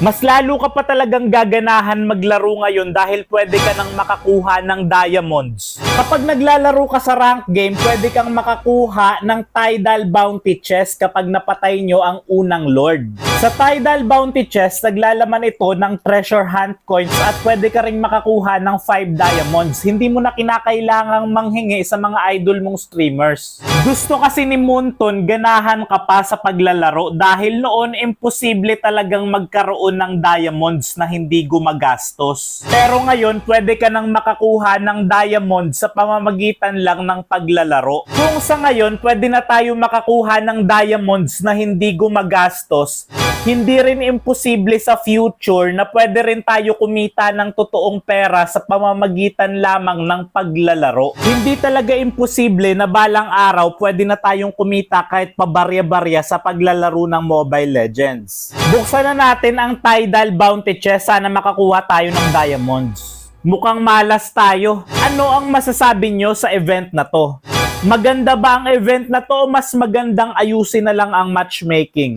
Mas lalo ka pa talagang gaganahan maglaro ngayon dahil pwede ka nang makakuha ng diamonds. Kapag naglalaro ka sa rank game, pwede kang makakuha ng Tidal Bounty Chest kapag napatay nyo ang unang Lord. Sa Tidal Bounty Chest, naglalaman ito ng treasure hunt coins at pwede ka ring makakuha ng 5 diamonds. Hindi mo na kinakailangang manghingi sa mga idol mong streamers. Gusto kasi ni Moonton ganahan ka pa sa paglalaro dahil noon imposible talagang magkaroon ng diamonds na hindi gumagastos. Pero ngayon, pwede ka nang makakuha ng diamonds sa pamamagitan lang ng paglalaro. Kung sa ngayon, pwede na tayo makakuha ng diamonds na hindi gumagastos, hindi rin imposible sa future na pwede rin tayo kumita ng totoong pera sa pamamagitan lamang ng paglalaro. Hindi talaga imposible na balang araw pwede na tayong kumita kahit pabarya-barya sa paglalaro ng Mobile Legends. Buksan na natin ang Tidal Bounty Chest, sana makakuha tayo ng diamonds. Mukhang malas tayo. Ano ang masasabi nyo sa event na to? Maganda ba ang event na to o mas magandang ayusin na lang ang matchmaking?